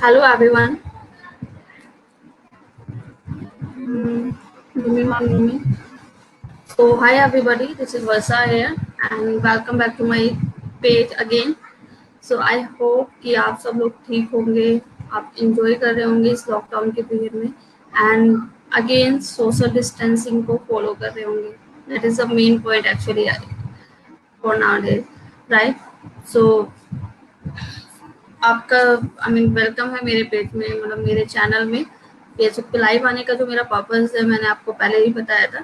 Hello everyone. Mimi. So hi everybody, this is Versa here and welcome back to my page again. So I hope कि आप सब लोग ठीक होंगे, आप enjoy कर रहे होंगे इस लॉकडाउन के पीरियड में and again social distancing को follow कर रहे होंगे. That is the main point actually for nowadays, right? So आपका वेलकम है मेरे पेज में, मतलब मेरे चैनल में फेसबुक पे लाइव आने का जो मेरा पर्पस है, मैंने आपको पहले ही बताया था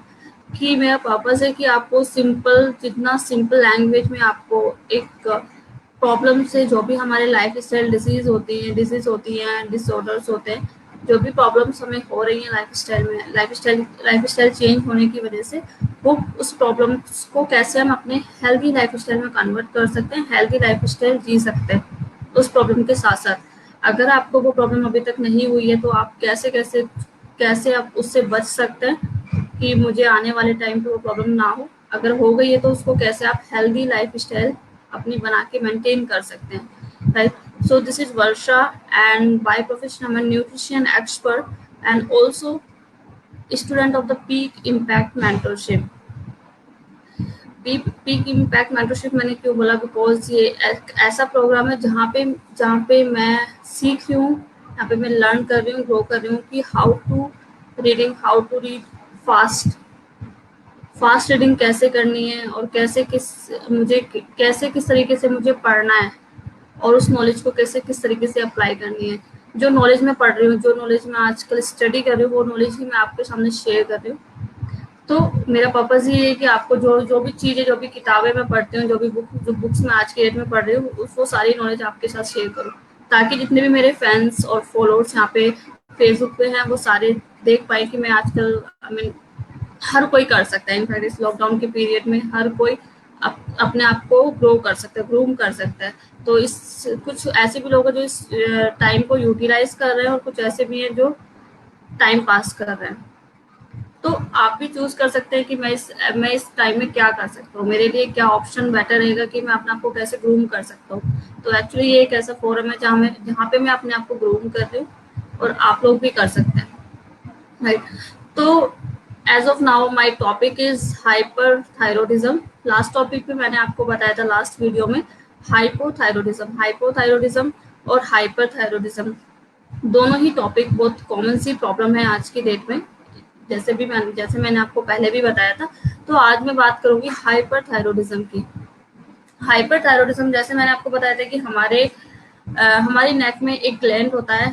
कि मेरा पर्पस है कि आपको सिंपल, जितना सिंपल लैंग्वेज में आपको एक प्रॉब्लम से, जो भी हमारे लाइफ स्टाइल डिजीज होती हैं, डिसऑर्डर्स होते हैं, जो भी प्रॉब्लम्स हमें हो रही हैं लाइफ स्टाइल चेंज होने की वजह से, वो उस प्रॉब्लम्स को कैसे हम अपने हेल्दी लाइफ स्टाइल में कन्वर्ट कर सकते हैं, हेल्दी लाइफ स्टाइल जी सकते हैं उस प्रॉब्लम के साथ साथ। अगर आपको वो प्रॉब्लम अभी तक नहीं हुई है तो आप कैसे कैसे कैसे आप उससे बच सकते हैं कि मुझे आने वाले टाइम पे वो प्रॉब्लम ना हो। अगर हो गई है तो उसको कैसे आप हेल्दी लाइफ स्टाइल अपनी बना के मेंटेन कर सकते हैं, right? So this is Varsha and by profession I am nutrition expert and also student of the peak impact mentorship. Peak impact mentorship मैंने क्यों बोला, बिकॉज ये एक ऐसा प्रोग्राम है जहाँ पे मैं सीख रही हूँ, यहाँ पे मैं लर्न कर रही हूँ, ग्रो कर रही हूँ कि how to read fast fast reading कैसे करनी है और कैसे किस तरीके से मुझे पढ़ना है और उस नॉलेज को कैसे किस तरीके से अप्लाई करनी है। जो नॉलेज मैं पढ़ रही हूँ, जो नॉलेज मैं आजकल स्टडी कर रही हूँ, वो नॉलेज ही मैं आपके सामने शेयर कर रही हूँ। तो मेरा पर्पस ये है कि आपको जो भी चीज़ें, जो भी किताबें मैं पढ़ती हूँ, जो बुक्स मैं आज के डेट में पढ़ रही हूँ, वो सारी नॉलेज आपके साथ शेयर करूँ, ताकि जितने भी मेरे फैंस और फॉलोअर्स यहाँ पे फेसबुक पे हैं, वो सारे देख पाए कि मैं आजकल हर कोई कर सकता है। इनफैक्ट इस लॉकडाउन के पीरियड में हर कोई अपने आप को ग्रो कर सकता है, ग्रूम कर सकता है। तो इस कुछ ऐसे भी लोग हैं जो इस टाइम को यूटिलाइज कर रहे हैं और कुछ ऐसे भी हैं जो टाइम पास कर रहे हैं। तो आप भी चूज कर सकते हैं कि मैं इस टाइम में क्या कर सकता हूँ, मेरे लिए क्या ऑप्शन बेटर रहेगा कि मैं अपने आप को कैसे ग्रूम कर सकता हूँ। तो एक्चुअली ये एक ऐसा फोरम है जहाँ पे मैं अपने आप को ग्रूम कर रही हूँ और आप लोग भी कर सकते हैं, राइट? तो as of now my topic is hyperthyroidism. Last topic पे मैंने आपको बताया था लास्ट वीडियो में, हाइपोथायरॉयडिज्म और हाइपरथायरॉयडिज्म दोनों ही टॉपिक बहुत कॉमन सी प्रॉब्लम है आज की डेट में। जैसे मैंने आपको पहले भी बताया था। तो आज मैं बात करूंगी हाइपरथायरॉयडिज्म की। हाइपरथायरॉयडिज्म, जैसे मैंने आपको बताया था कि हमारी नेक में एक ग्लैंड होता है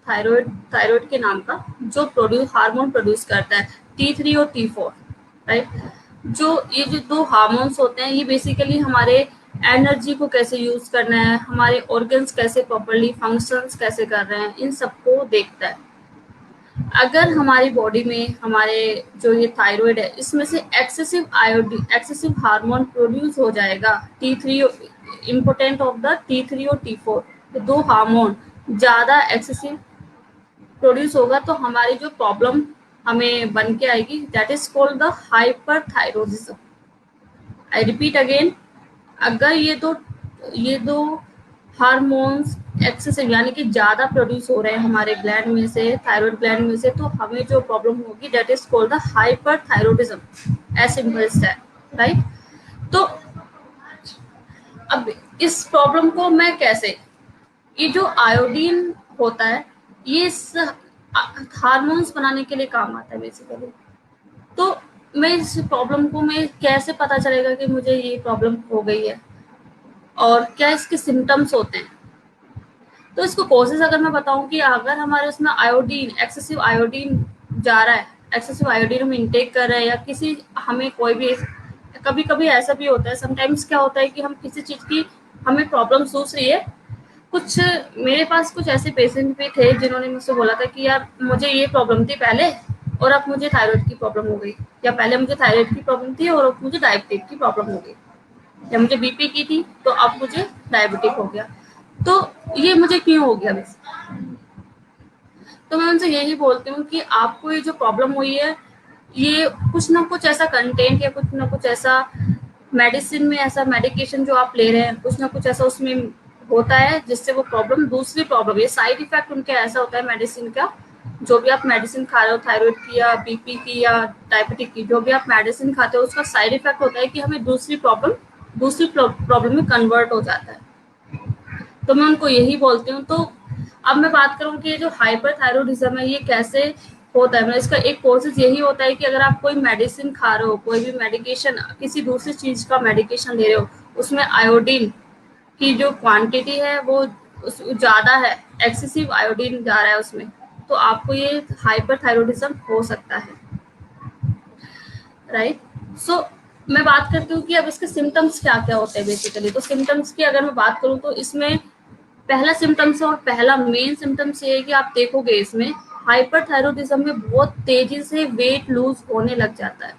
थायराइड के नाम का, जो हार्मोन प्रोड्यूस करता है T3 और T4, राइट? ये जो दो हार्मोन्स होते हैं, ये बेसिकली हमारे एनर्जी को कैसे यूज करना है, हमारे ऑर्गन्स कैसे प्रॉपरली फंक्शंस कैसे कर रहे हैं, इन सबको देखता है। अगर हमारी बॉडी में हमारे जो ये थायराइड है, इसमें से एक्सेसिव हार्मोन प्रोड्यूस हो जाएगा, T3, important of the T3 और T4, तो दो हार्मोन ज्यादा एक्सेसिव प्रोड्यूस होगा तो हमारी जो प्रॉब्लम हमें बन के आएगी, that is called the hyperthyroidism. I repeat again, अगर ये दो हार्मोन्स एक्सेसिव यानी कि ज्यादा प्रोड्यूस हो रहे हैं हमारे ग्लैंड में से, थायराइड ग्लैंड में से, तो हमें जो प्रॉब्लम होगी that is called the hyperthyroidism, as simple as that, right? तो अब इस प्रॉब्लम को मैं कैसे, ये जो आयोडीन होता है, ये हार्मोन्स बनाने के लिए काम आता है बेसिकली। तो मैं इस प्रॉब्लम को मैं कैसे पता चलेगा कि मुझे ये प्रॉब्लम हो गई है और क्या इसके सिम्टम्स होते हैं। तो इसको कोशिश अगर मैं बताऊं कि अगर हमारे उसमें एक्सेसिव आयोडीन जा रहा है, एक्सेसिव आयोडीन हम इंटेक कर रहे हैं, या किसी हमें कोई भी, कभी कभी ऐसा भी होता है, समटाइम्स क्या होता है कि हम किसी चीज की हमें प्रॉब्लम सूझ रही है। कुछ मेरे पास कुछ ऐसे पेशेंट भी थे जिन्होंने मुझसे बोला था कि यार मुझे ये प्रॉब्लम थी पहले और अब मुझे थायराइड की प्रॉब्लम हो गई, या पहले मुझे थायराइड की प्रॉब्लम थी और अब मुझे डायबिटीज की प्रॉब्लम हो गई, या मुझे बीपी की थी तो अब मुझे डायबिटिक हो गया। तो ये मुझे क्यों हो गया वैसे? तो मैं उनसे यही बोलती हूँ कि आपको ये जो प्रॉब्लम हुई है, ये कुछ ना कुछ ऐसा कंटेंट या कुछ ना कुछ ऐसा मेडिसिन में, ऐसा मेडिकेशन जो आप ले रहे हैं, कुछ ना कुछ ऐसा उसमें होता है जिससे वो प्रॉब्लम दूसरी प्रॉब्लम, ये साइड इफेक्ट उनके ऐसा होता है मेडिसिन का, जो भी आप मेडिसिन खा रहे हो, थायराइड की या बीपी की या डायबिटिक की, जो भी आप मेडिसिन खाते हो उसका साइड इफेक्ट होता है कि हमें दूसरी प्रॉब्लम में कन्वर्ट हो जाता है। तो मैं उनको यही बोलती हूँ। तो अब मैं बात करूँ कि ये जो हाइपरथायरॉयडिज्म है ये कैसे होता है, मतलब इसका एक प्रोसेस यही होता है कि अगर आप कोई मेडिसिन खा रहे हो, कोई भी मेडिकेशन, किसी दूसरी चीज का मेडिकेशन ले रहे हो, उसमें आयोडीन की जो क्वांटिटी है वो ज्यादा है, एक्सेसिव आयोडीन जा रहा है उसमें, तो आपको ये हाइपरथायरॉयडिज्म हो सकता है, राइट। सो मैं बात करती हूँ कि अब इसके सिम्टम्स क्या क्या होते हैं बेसिकली। तो सिम्टम्स की अगर मैं बात करूँ तो इसमें पहला सिम्टम्स और पहला मेन सिम्टम्स ये है कि आप देखोगे इसमें हाइपरथायरॉयडिज्म में बहुत तेजी से वेट लूज होने लग जाता है।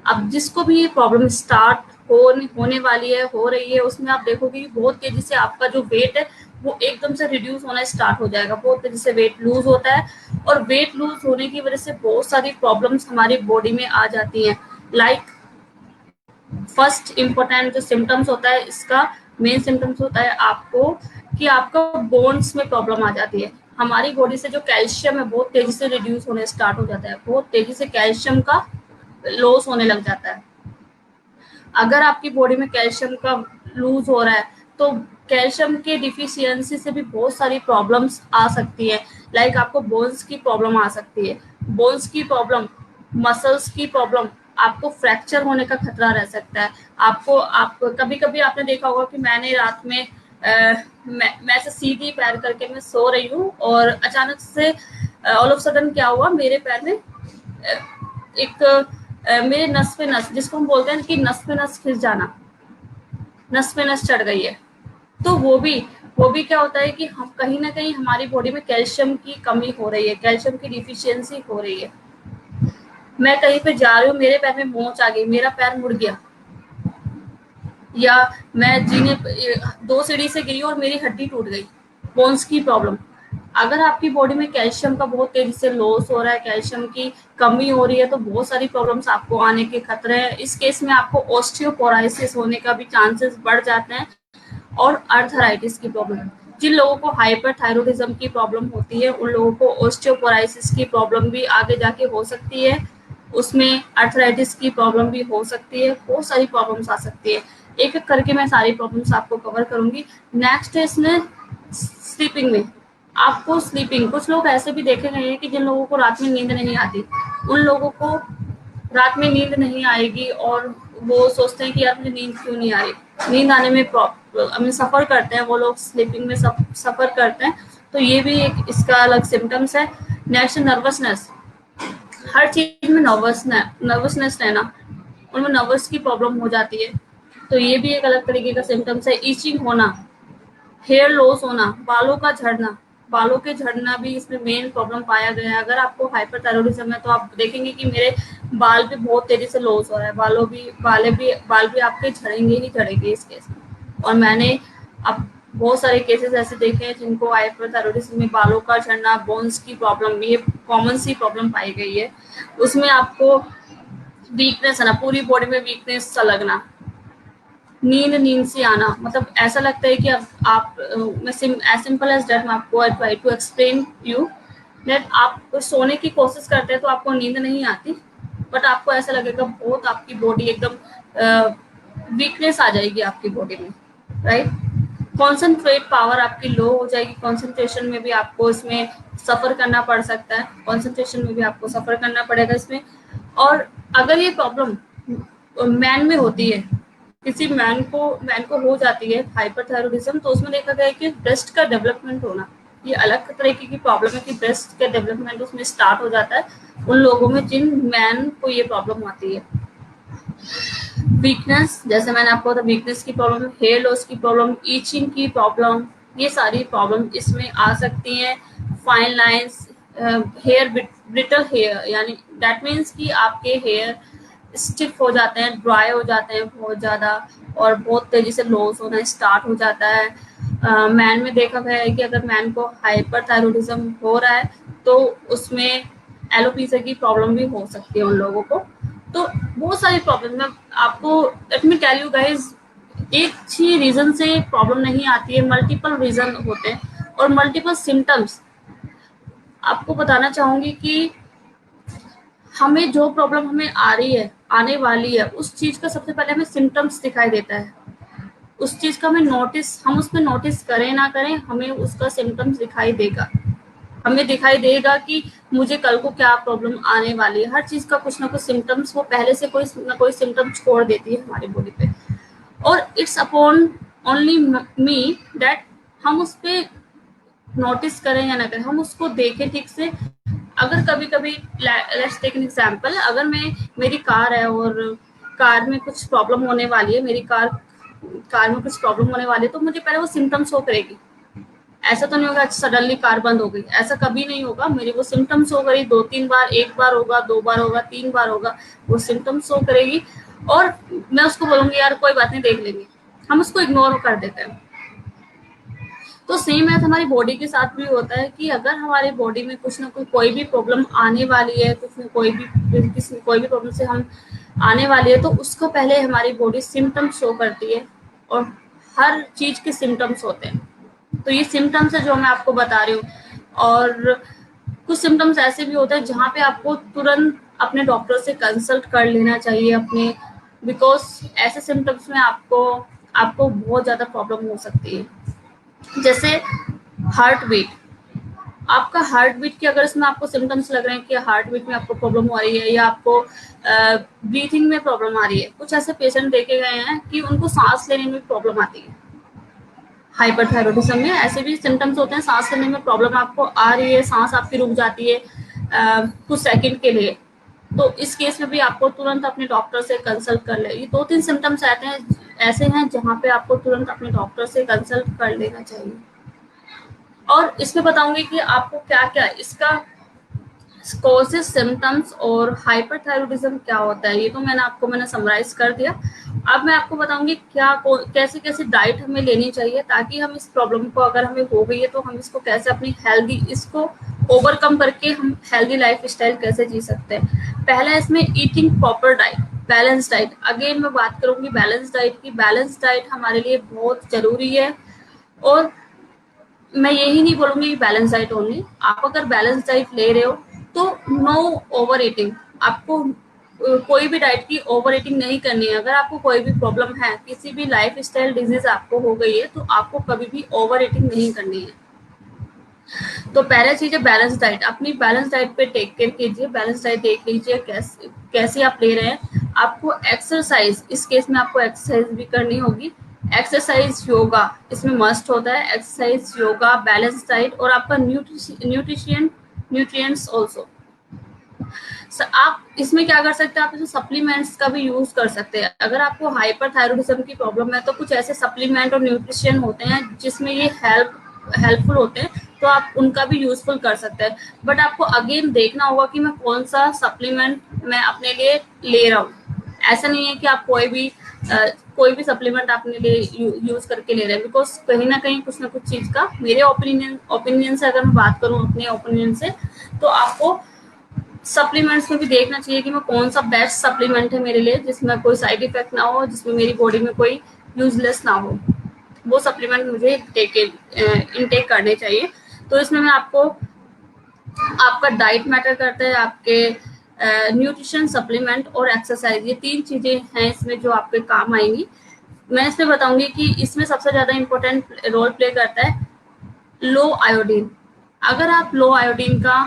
अब जिसको भी ये प्रॉब्लम स्टार्ट होने वाली है, हो रही है, उसमें आप देखोगे कि बहुत तेजी से आपका जो वेट है वो एकदम से रिड्यूस होना स्टार्ट हो जाएगा, बहुत तेजी से वेट लूज होता है। और वेट लूज होने की वजह से बहुत सारी प्रॉब्लम्स हमारी बॉडी में आ जाती हैं। लाइक फर्स्ट इम्पोर्टेंट जो सिम्टम्स होता है इसका, मेन सिम्टम्स होता है आपको कि आपका बोन्स में प्रॉब्लम आ जाती है। हमारी बॉडी से जो कैल्शियम है बहुत तेजी से रिड्यूस होने स्टार्ट हो जाता है, बहुत तेजी से कैल्शियम का लॉस होने लग जाता है। अगर आपकी बॉडी में कैल्शियम का लूज हो रहा है तो कैल्शियम के डिफिशियंसी से भी बहुत सारी प्रॉब्लम्स आ सकती है। लाइक आपको बोन्स की प्रॉब्लम आ सकती है, बोन्स की प्रॉब्लम, मसल्स की प्रॉब्लम, आपको फ्रैक्चर होने का खतरा रह सकता है। आप कभी कभी आपने देखा होगा कि मैंने रात में मैं से सीधी पैर करके मैं सो रही हूँ और अचानक से ऑल ऑफ सडन क्या हुआ, मेरे पैर में एक मेरे नस पे नस, जिसको हम बोलते हैं कि नस पे नस खिंच जाना, नस पे नस चढ़ गई है। तो वो भी क्या होता है कि हम कहीं ना कहीं हमारी बॉडी में कैल्शियम की कमी हो रही है, कैल्शियम की डिफिशियंसी हो रही है। मैं कहीं पे जा रही हूँ, मेरे पैर में मोच आ गई, मेरा पैर मुड़ गया, या मैं जीने 2 सीढ़ी से गिरी और मेरी हड्डी टूट गई, बोन्स की प्रॉब्लम। अगर आपकी बॉडी में कैल्शियम का बहुत तेजी से लॉस हो रहा है, कैल्शियम की कमी हो रही है, तो बहुत सारी प्रॉब्लम्स आपको आने के खतरे हैं। इस केस में आपको ऑस्टियोपोराइसिस होने का भी चांसेस बढ़ जाते हैं, और अर्थराइटिस की प्रॉब्लम। जिन लोगों को हाइपरथायरॉयडिज्म की प्रॉब्लम होती है उन लोगों को ऑस्टियोपोराइसिस की प्रॉब्लम भी आगे जाके हो सकती है, उसमें अर्थराइटिस की प्रॉब्लम भी हो सकती है, बहुत सारी प्रॉब्लम्स आ सकती है। एक एक करके मैं सारी प्रॉब्लम्स आपको कवर करूंगी। नेक्स्ट है इसमें स्लीपिंग में, आपको स्लीपिंग, कुछ लोग ऐसे भी देखे गए हैं कि जिन लोगों को रात में नींद नहीं आती, उन लोगों को रात में नींद नहीं आएगी और वो सोचते हैं कि यार मुझे नींद क्यों नहीं आ रही, नींद आने में प्रॉब्लम सफर करते हैं वो लोग, स्लीपिंग में सफर करते हैं। तो ये भी एक इसका अलग सिम्टम्स है। नेक्स्ट नर्वसनेस, हर चीज में नर्वसनेस रहना, उनमें नर्वस की प्रॉब्लम हो जाती है, तो ये भी एक अलग तरीके का सिम्टम्स है। ईचिंग होना, हेयर लॉस होना, बालों का झड़ना, बालों के झड़ना भी इसमें मेन प्रॉब्लम पाया गया है। अगर आपको हाइपरथायरॉयडिज्म है तो आप देखेंगे कि मेरे बाल भी बहुत तेजी से लॉस हो रहा है, बाल भी आपके झड़ेंगे ही झड़ेंगे इस केस में। और मैंने अब बहुत सारे केसेस ऐसे देखे हैं जिनको हाइपरथायरॉयडिज्म में बालों का झड़ना, बोन्स की प्रॉब्लम, ये कॉमन सी प्रॉब्लम पाई गई है। उसमें आपको वीकनेस है ना, पूरी बॉडी में वीकनेस सा लगना, नींद से आना, मतलब ऐसा लगता है कि अब आप मैं एज सिंपल एज दैट मैं आपको try to explain you that आप सोने की कोशिश करते हैं तो आपको नींद नहीं आती, बट आपको ऐसा लगेगा बहुत आपकी बॉडी एकदम वीकनेस आ जाएगी आपकी बॉडी में, राइट। कॉन्सेंट्रेट पावर आपकी लो हो जाएगी, कॉन्सेंट्रेशन में भी आपको इसमें सफर करना पड़ सकता है, कॉन्सेंट्रेशन में भी आपको सफर करना पड़ेगा इसमें। और अगर ये प्रॉब्लम मैन में होती है, किसी मैन को हो जाती है हाइपरथायरॉयडिज्म, तो उसमें देखा गया है कि ब्रेस्ट का डेवलपमेंट होना, ये अलग तरीके की प्रॉब्लम है कि ब्रेस्ट का डेवलपमेंट उसमें स्टार्ट हो जाता है उन लोगों में जिन मैन को ये प्रॉब्लम आती है। वीकनेस, जैसे मैंने आपको बताया, वीकनेस की प्रॉब्लम, हेयर लॉस की प्रॉब्लम, ईचिंग की प्रॉब्लम, ये सारी प्रॉब्लम इसमें आ सकती हैं। Fine lines, hair brittle hair, यानी दैट मीन्स कि आपके हेयर स्टिफ हो जाते हैं, ड्राई हो जाते हैं बहुत ज़्यादा, और बहुत तेज़ी से लॉस होना स्टार्ट हो जाता है। मैन में देखा गया है कि अगर मैन को हाइपरथायरॉयडिज्म हो रहा है तो उसमें एलोपीसिया की प्रॉब्लम भी हो सकती है उन लोगों को। तो बहुत सारी प्रॉब्लम है आपको, let me tell you guys, एक ही रीजन से प्रॉब्लम नहीं आती है, मल्टीपल रीजन होते हैं और मल्टीपल सिम्टम्स। आपको बताना चाहूंगी कि हमें जो प्रॉब्लम हमें आ रही है, आने वाली है, उस चीज का सबसे पहले हमें सिम्टम्स दिखाई देता है। उस चीज का हमें नोटिस, हम उसमें नोटिस करें ना करें, हमें उसका सिम्टम्स दिखाई देगा। हमें दिखाई देगा कि मुझे कल को क्या प्रॉब्लम आने वाली है। हर चीज का कुछ ना कुछ सिम्टम्स वो पहले से कोई ना कोई सिम्टम छोड़ देती है हमारी बॉडी पे। और it's upon only me that हम उस पे नोटिस करें या ना करें, हम उसको देखें ठीक से। अगर कभी कभी लेट्स टेक एन एग्जांपल, अगर मेरी कार है और कार में कुछ प्रॉब्लम होने वाली है, मेरी कार कार में कुछ प्रॉब्लम होने वाली है, तो मुझे पहले वो सिम्टम्स शो करेगी। ऐसा तो नहीं होगा सडनली कार बंद हो गई, ऐसा कभी नहीं होगा। मेरी वो सिम्टम्स शो करेगी 2-3 बार, एक बार होगा, 2 बार होगा, 3 बार होगा, वो सिम्टम्स शो करेगी। और मैं उसको बोलूंगी यार कोई बात नहीं, देख लेंगे, हम उसको इग्नोर कर देते हैं। तो सेम है हमारी बॉडी के साथ भी होता है कि अगर हमारी बॉडी में कुछ ना कुछ कोई भी प्रॉब्लम आने वाली है, कुछ न कोई भी प्रॉब्लम से हम आने वाली है, तो उसको पहले हमारी बॉडी सिम्टम्स शो करती है। और हर चीज के सिम्टम्स होते हैं। तो ये सिम्टम्स है जो मैं आपको बता रही हूँ। और कुछ सिम्टम्स ऐसे भी होते हैं जहाँ पे आपको तुरंत अपने डॉक्टर से कंसल्ट कर लेना चाहिए अपने, बिकॉज ऐसे सिम्टम्स में आपको आपको बहुत ज्यादा प्रॉब्लम हो सकती है। जैसे हार्ट बीट, आपका हार्ट बीट की अगर इसमें आपको सिम्टम्स लग रहे हैं कि हार्ट बीट में आपको प्रॉब्लम हो रही है या आपको ब्रीथिंग में प्रॉब्लम आ रही है। कुछ ऐसे पेशेंट देखे गए हैं कि उनको सांस लेने में प्रॉब्लम आती है। हाइपरथायरॉयडिज्म में ऐसे भी सिम्टम्स होते हैं, सांस लेने में प्रॉब्लम आपको आ रही है, सांस आपकी रुक जाती है कुछ सेकंड के लिए। तो इस केस में भी आपको तुरंत अपने डॉक्टर से कंसल्ट कर ले। ये 2-3 सिम्टम्स आते हैं ऐसे हैं जहाँ पे आपको तुरंत अपने डॉक्टर से कंसल्ट कर लेना चाहिए। और इसमें बताऊंगी कि आपको क्या क्या इसका कॉजेस, सिम्टम्स और हाइपरथायरॉयडिज्म क्या होता है। ये तो मैंने समराइज कर दिया। अब मैं आपको बताऊंगी कैसे कैसे डाइट हमें लेनी चाहिए ताकि हम इस प्रॉब्लम को, अगर हमें हो गई है तो हम इसको कैसे अपनी हेल्दी, इसको ओवरकम करके हम हेल्दी लाइफ स्टाइल कैसे जी सकते हैं। पहला इसमें eating proper diet, balance diet. Again मैं बात करूंगी बैलेंस डाइट की। बैलेंस डाइट हमारे लिए बहुत जरूरी है। और मैं यही नहीं बोलूंगी कि बैलेंस डाइट ओनली, आप अगर बैलेंस डाइट ले रहे हो तो नो ओवर ईटिंग। आपको कोई भी डाइट की ओवर ईटिंग नहीं करनी है। अगर आपको कोई भी प्रॉब्लम है, किसी भी लाइफ स्टाइल डिजीज आपको हो गई है, तो आपको कभी भी ओवर ईटिंग नहीं करनी है। तो पहला चीज है बैलेंस डाइट। अपनी बैलेंस डाइट पे टेक केयर कीजिए, बैलेंस डाइट देख लीजिए कैसे आप ले रहे हैं। आपको एक्सरसाइज, इस केस में आपको एक्सरसाइज भी करनी होगी। एक्सरसाइज, योगा इसमें मस्ट होता है। एक्सरसाइज, योगा, बैलेंस डाइट और आपका न्यूट्रिशन, न्यूट्रिएंट्स ऑल्सो। आप इसमें क्या कर सकते हैं, आप इसमें सप्लीमेंट्स का भी यूज कर सकते हैं। अगर आपको हाइपरथायरॉयडिज्म की प्रॉब्लम है तो कुछ ऐसे सप्लीमेंट और न्यूट्रिशन होते हैं जिसमें ये हेल्पफुल होते हैं, तो आप उनका भी यूजफुल कर सकते हैं। बट आपको अगेन देखना होगा कि मैं कौन सा सप्लीमेंट मैं अपने लिए ले रहा हूँ। ऐसा नहीं है कि आप कोई भी सप्लीमेंट अपने लिए यूज करके ले रहे हैं, बिकॉज कहीं ना कुछ चीज का, मेरे ओपिनियन से अगर मैं बात करूँ अपने ओपिनियन से, तो आपको सप्लीमेंट्स में भी देखना चाहिए कि मैं कौन सा बेस्ट सप्लीमेंट है मेरे लिए, जिसमें कोई साइड इफेक्ट ना हो, जिसमें मेरी बॉडी में कोई यूजलेस ना हो। वो सप्लीमेंट मुझे इनटेक करने चाहिए। तो इसमें मैं आपको, आपका डाइट मैटर करता है, आपके न्यूट्रिशन, सप्लीमेंट और एक्सरसाइज, ये 3 चीजें हैं इसमें जो आपके काम आएंगी। मैं इसमें बताऊंगी कि इसमें सबसे ज्यादा इंपॉर्टेंट रोल प्ले करता है लो आयोडीन। अगर आप लो आयोडीन का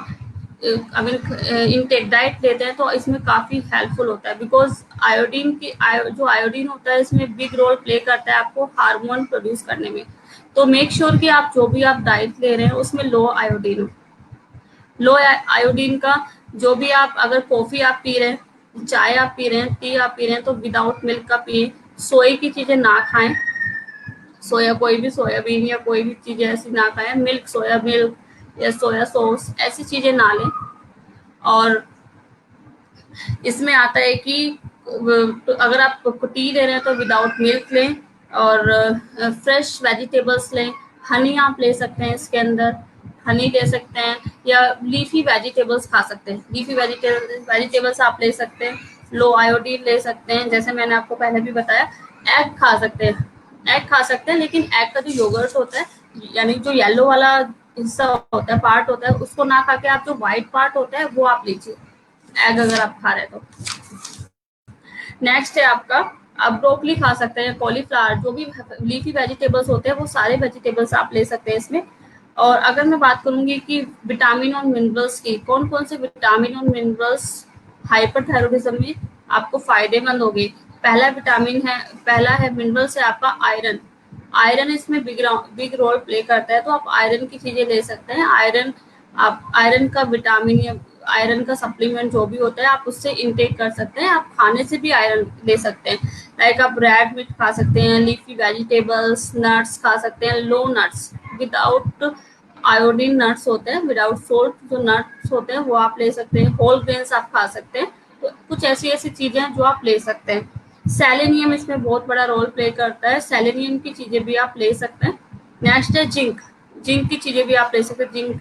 अगर इनटेक डाइट लेते हैं तो इसमें काफी हेल्पफुल होता है, बिकॉज जो आयोडीन होता है इसमें बिग रोल प्ले करता है आपको हार्मोन प्रोड्यूस करने में। तो मेक श्योर कि आप जो भी आप डाइट ले रहे हैं उसमें लो आयोडीन हो। लो आयोडीन का जो भी आप, अगर कॉफी आप पी रहे हैं, चाय आप पी रहे हैं, टी आप पी रहे हैं, तो विदाउट मिल्क का पिए। सोए की चीजें ना खाएं, कोई भी सोयाबीन या कोई भी चीजें ऐसी ना खाएं। सोया मिल्क या सोया सॉस ऐसी चीजें ना लें। और इसमें आता है कि तो अगर आप टी ले रहे हैं तो विदाउट मिल्क लें और फ्रेश वेजिटेबल्स लें। हनी आप ले सकते हैं, इसके अंदर हनी ले सकते हैं, या लीफी वेजिटेबल्स खा सकते हैं। लीफी वेजिटेबल्स आप ले सकते हैं। लो आयोडीन ले सकते हैं, जैसे मैंने आपको पहले भी बताया। एग खा सकते हैं, एग खा सकते हैं, लेकिन एग का जो योगर्ट होता है, यानी जो येलो वाला हिस्सा होता है, पार्ट होता है, उसको ना खा के आप जो व्हाइट पार्ट होता है वो आप लीजिए, एग अगर आप खा रहे हैं तो। नेक्स्ट है आपका, आप ब्रोकली खा सकते हैं, कॉलीफ्लावर, जो भी लीफी वेजिटेबल्स होते हैं वो सारे वेजिटेबल्स आप ले सकते हैं इसमें। और अगर मैं बात करूंगी कि विटामिन और मिनरल्स की, कौन कौन से विटामिन और मिनरल्स हाइपरथायरॉयडिज्म में आपको फायदेमंद होगी। पहला विटामिन है, पहला है मिनरल्स है आपका आयरन। आयरन इसमें बिग रोल प्ले करता है, तो आप आयरन की चीजें ले सकते हैं। आयरन, आप आयरन का विटामिन या आयरन का सप्लीमेंट जो भी होता है आप उससे इनटेक कर सकते हैं। आप खाने से भी आयरन ले सकते हैं, लाइक आप रेड मीट खा सकते हैं, लीफी वेजिटेबल्स, नट्स खा सकते हैं, लो नट्स विदाउट आयोडीन नट्स होते हैं, विदाउट सोल्ट जो नट्स होते हैं वो आप ले सकते हैं, होल ग्रेन्स आप खा सकते हैं। तो कुछ ऐसी ऐसी चीजें हैं जो आप ले सकते हैं। सेलेनियम इसमें बहुत बड़ा रोल प्ले करता है, सेलेनियम की चीजें भी आप ले सकते हैं। नेक्स्ट है जिंक, जिंक की चीजें भी आप ले सकते हैं, जिंक,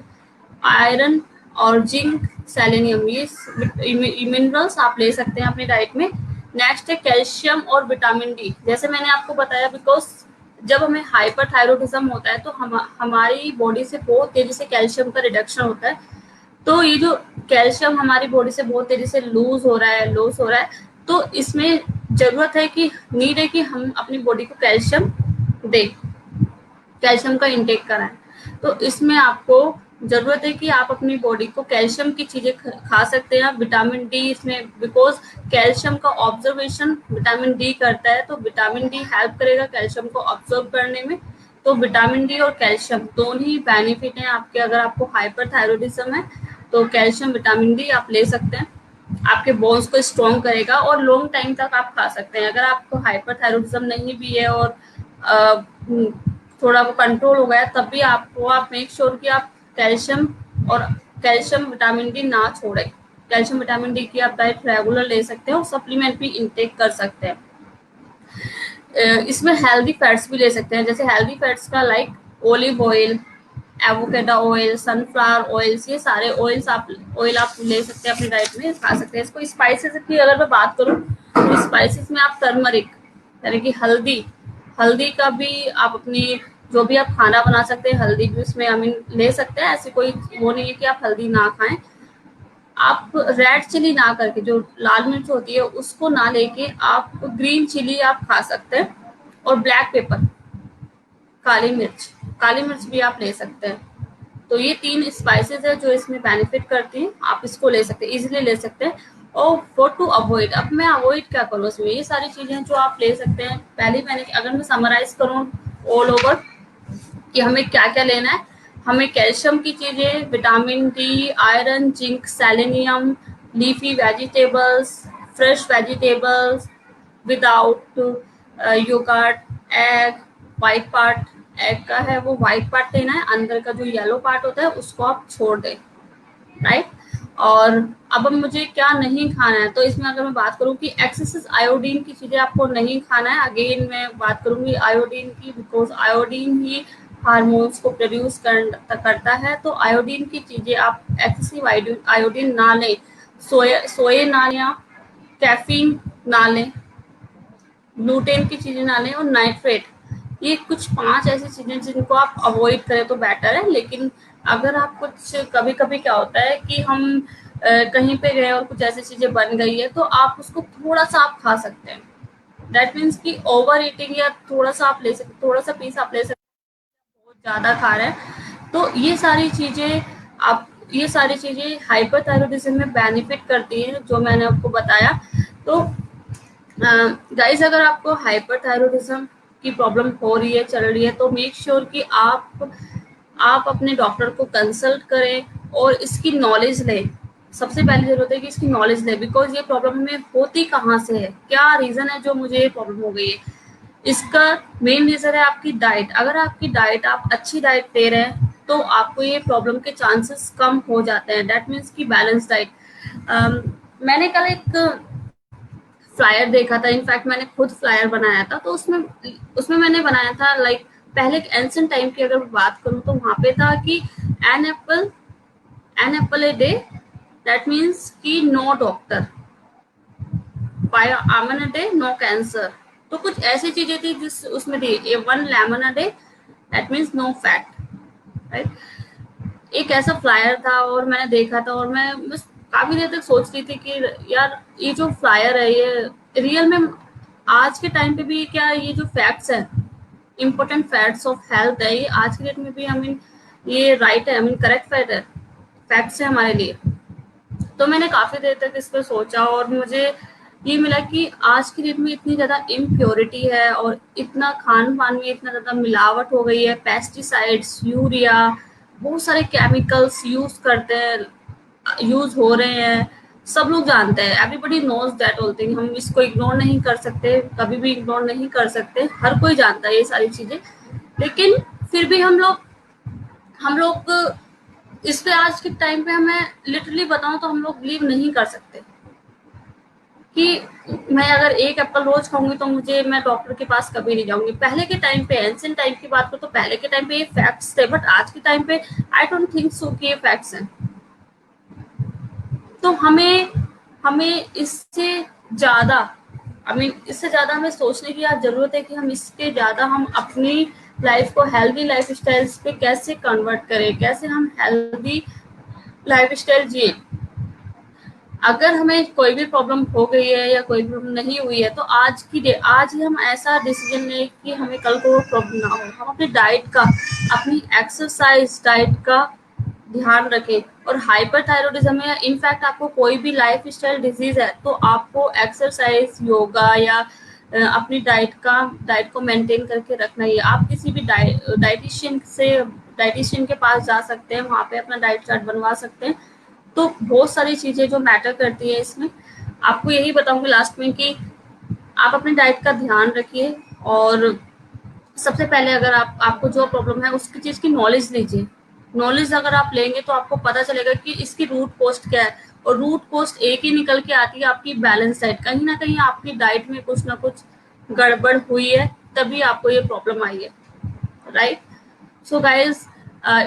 आयरन और जिंक, सेलेनियम, ये मिनरल्स आप ले सकते हैं अपनी डाइट में। नेक्स्ट है कैल्शियम और विटामिन डी। जैसे मैंने आपको बताया, बिकॉज जब हमें हाइपरथायरॉयडिज्म होता है तो हमारी बॉडी से बहुत तेजी से कैल्शियम का रिडक्शन होता है। तो ये जो कैल्शियम हमारी बॉडी से बहुत तेजी से लूज हो रहा है, तो इसमें जरूरत है कि, नीड है कि हम अपनी बॉडी को कैल्शियम दें, कैल्शियम का इंटेक कराएं। तो इसमें आपको जरूरत है कि आप अपनी बॉडी को कैल्शियम की चीजें खा सकते हैं। विटामिन डी इसमें, बिकॉज कैल्शियम का ऑब्जर्वेशन विटामिन डी करता है, तो विटामिन डी हेल्प करेगा कैल्शियम को ऑब्जर्व करने में। तो विटामिन डी और कैल्शियम दोनों ही बेनिफिट हैं आपके, अगर आपको हाइपरथायरॉयडिज्म है तो कैल्शियम विटामिन डी आप ले सकते हैं, आपके बोन्स को स्ट्रॉन्ग करेगा और लॉन्ग टाइम तक आप खा सकते हैं। अगर आपको हाइपरथायरॉयडिज्म नहीं भी है और थोड़ा वो कंट्रोल हो गया, तब भी आपको, आप मेक श्योर कि आप कैल्शियम और कैल्शियम विटामिन डी ना छोड़े। कैल्शियम विटामिन डी की आप डाइट रेगुलर ले सकते हैं और सप्लीमेंट भी इंटेक कर सकते हैं। इसमें हेल्दी फैट्स भी ले सकते हैं, जैसे हेल्दी फैट्स का like olive oil, avocado oil, sunflower oils, ये सारे ऑयल आप ले सकते हैं अपनी डाइट में, खा सकते हैं इसको। स्पाइसेस की अगर मैं बात करूँ तो स्पाइसेस में आप टर्मरिक यानी कि हल्दी, हल्दी का भी आप अपनी, जो भी आप खाना बना सकते हैं हल्दी भी उसमें आई मीन ले सकते हैं। ऐसी कोई वो नहीं है कि आप हल्दी ना खाएं। आप रेड चिली ना करके, जो लाल मिर्च होती है उसको ना लेके आप ग्रीन चिली आप खा सकते हैं। और ब्लैक पेपर, काली मिर्च, काली मिर्च भी आप ले सकते हैं। तो ये 3 स्पाइसेस है जो इसमें बेनिफिट करती हैं, आप इसको ले सकते हैं, इजीली ले सकते हैं। और फॉर टू अवॉइड, अब मैं अवॉइड क्या करूँ इसमें, ये सारी चीजें जो आप ले सकते हैं। पहले मैंने, अगर मैं समराइज करूँ ऑल ओवर कि हमें क्या क्या लेना है, हमें कैल्शियम की चीजें, vitamin D, iron, zinc, selenium, leafy vegetables, fresh vegetables without yogurt, egg, white part, egg का है वो व्हाइट पार्ट लेना है, अंदर का जो येलो पार्ट होता है उसको आप छोड़ दें, राइट। और अब मुझे क्या नहीं खाना है, तो इसमें अगर मैं बात करूं कि एक्सेसिव आयोडीन की चीजें आपको नहीं खाना है। अगेन मैं बात करूंगी आयोडीन की, बिकॉज आयोडीन ही हार्मोन्स को प्रोड्यूस करता है। तो आयोडीन की चीजें आप एक्सेसिव आयोडीन ना लें, सोए ना लें, कैफीन ना लें, ग्लूटेन की चीजें ना लें, और नाइट्रेट, ये कुछ 5 ऐसी चीजें जिनको आप अवॉइड करें तो बेटर है। लेकिन अगर आप कुछ, कभी कभी क्या होता है कि हम कहीं पे गए और कुछ ऐसी चीजें बन गई है तो आप उसको थोड़ा सा आप खा सकते हैं। दैट मीन्स कि ओवर ईटिंग, या थोड़ा सा आप ले सकते, थोड़ा सा पीस आप ले सकते हैं, बहुत ज्यादा खा रहे हैं। तो ये सारी चीजें आप, ये सारी चीजें हाइपरथायरॉयडिज्म में बेनिफिट करती हैं जो मैंने आपको बताया। तो गाइस, अगर आपको हाइपरथायरॉयडिज्म की प्रॉब्लम हो रही है, चल रही है, तो मेक श्योर कि आप अपने डॉक्टर को कंसल्ट करें और इसकी नॉलेज लें। सबसे पहली जरूरत है कि इसकी नॉलेज लें, बिकॉज ये प्रॉब्लम में होती कहाँ से है, क्या रीजन है जो मुझे ये प्रॉब्लम हो गई है। इसका मेन रीजन है आपकी डाइट। अगर आपकी डाइट, आप अच्छी डाइट ले रहे हैं तो आपको ये प्रॉब्लम के चांसेस कम हो जाते हैं। दैट मीन्स की बैलेंस डाइट। मैंने कल एक फ्लायर देखा था, इनफैक्ट मैंने खुद फ्लायर बनाया था, तो उसमें उसमें मैंने बनाया था लाइक, पहले एंशिएंट टाइम की अगर बात करूं तो वहां पे था कि an apple a day, that means कि नो डॉक्टर, बाय आमन ए डे नो कैंसर, तो कुछ ऐसी चीजें थी जिस उसमें थी 1 lemon a day, that means no fat, right. एक ऐसा फ्लायर था और मैंने देखा था और मैं बस काफी देर तक सोच रही थी कि यार ये जो फ्लायर है ये रियल में आज के टाइम पे भी क्या ये जो फैक्ट्स है, इम्पोर्टेंट फैक्ट्स ऑफ हेल्थ है, ये आज के डेट में भी आई मीन ये राइट है, आई मीन करेक्ट फैक्ट है, फैक्ट्स है हमारे लिए। तो मैंने काफी देर तक इस पर सोचा और मुझे ये मिला कि आज की डेट में इतनी ज्यादा इम्प्योरिटी है और इतना खान पान में इतना ज्यादा मिलावट हो गई है, पेस्टिसाइड्स, यूरिया, बहुत सारे केमिकल्स यूज करते हैं, यूज हो रहे हैं, सब लोग जानते हैं, everybody knows that all thing, हम इसको इग्नोर नहीं कर सकते, कभी भी इग्नोर नहीं कर सकते, हर कोई जानता है ये सारी चीजें। लेकिन फिर भी हम लोग इस पे आज के टाइम पे हमें लिटरली बताऊं तो हम लोग बिलीव नहीं कर सकते कि मैं अगर एक एप्पल रोज खाऊंगी तो मुझे मैं डॉक्टर के पास कभी नहीं जाऊंगी। पहले के टाइम पे, एंशिएंट टाइम की बात करो तो पहले के टाइम पे ये फैक्ट्स थे, बट आज के टाइम पे आई डोंट थिंक सो कि ये फैक्ट्स हैं। तो हमें हमें इससे ज्यादा इससे ज्यादा हमें सोचने की आज जरूरत है कि हम इसके ज्यादा हम अपनी लाइफ को हेल्दी लाइफ स्टाइल पे कैसे कन्वर्ट करें, कैसे हम हेल्दी लाइफ स्टाइल जिए। अगर हमें कोई भी प्रॉब्लम हो गई है या कोई प्रॉब्लम नहीं हुई है तो आज ही हम ऐसा डिसीजन लें कि हमें कल को वो प्रॉब्लम ना हो। हम अपनी डाइट का, अपनी एक्सरसाइज डाइट का ध्यान रखें। और हाइपरथायरॉयडिज्म या इनफैक्ट आपको कोई भी लाइफ स्टाइल डिजीज है तो आपको एक्सरसाइज, योगा या अपनी डाइट को मेंटेन करके रखना ही है। आप किसी भी डाइटिशियन के पास जा सकते हैं, वहां पे अपना डाइट चार्ट बनवा सकते हैं। तो बहुत सारी चीजें जो मैटर करती है इसमें, आपको यही बताऊंगी लास्ट में कि आप अपनी डाइट का ध्यान रखिए। और सबसे पहले अगर आपको जो प्रॉब्लम है उसकी चीज की नॉलेज लीजिए। नॉलेज अगर आप लेंगे तो आपको पता चलेगा कि इसकी रूट कॉस्ट क्या है, और रूट कॉस्ट एक ही निकल के आती है, आपकी बैलेंस डाइट। कहीं ना कहीं आपकी डाइट में कुछ ना कुछ गड़बड़ हुई है, तभी आपको ये प्रॉब्लम आई है, राइट। सो गाइज,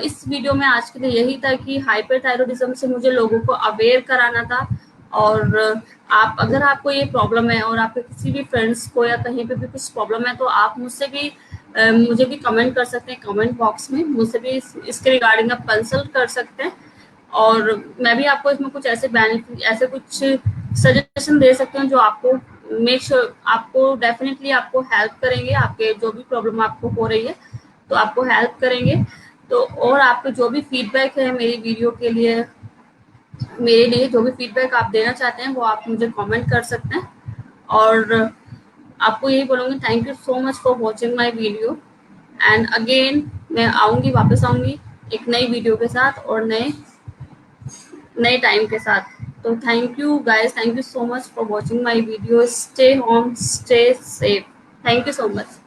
इस वीडियो में आज के लिए यही था कि हाइपरथायरॉयडिज्म से मुझे लोगों को अवेयर कराना था। और आप अगर आपको ये प्रॉब्लम है और आपके किसी भी फ्रेंड्स को या कहीं पे भी कुछ प्रॉब्लम है तो आप मुझे भी कमेंट कर सकते हैं, कमेंट बॉक्स में मुझसे भी इसके रिगार्डिंग आप कंसल्ट कर सकते हैं। और मैं भी आपको इसमें कुछ ऐसे बेनिफिट, ऐसे कुछ सजेशन दे सकती हूँ जो आपको आपको डेफिनेटली आपको हेल्प करेंगे, आपके जो भी प्रॉब्लम आपको हो रही है तो आपको हेल्प करेंगे। तो और आपको जो भी फीडबैक है मेरी वीडियो के लिए, मेरे लिए जो भी फीडबैक आप देना चाहते हैं वो आप मुझे कमेंट कर सकते हैं। और आपको यही बोलूँगी, thank you so much for watching my video. And again मैं वापस आऊँगी एक नई वीडियो के साथ और नए नए टाइम के साथ। तो thank you guys, thank you so much for watching my video. Stay home, stay safe, thank you so much.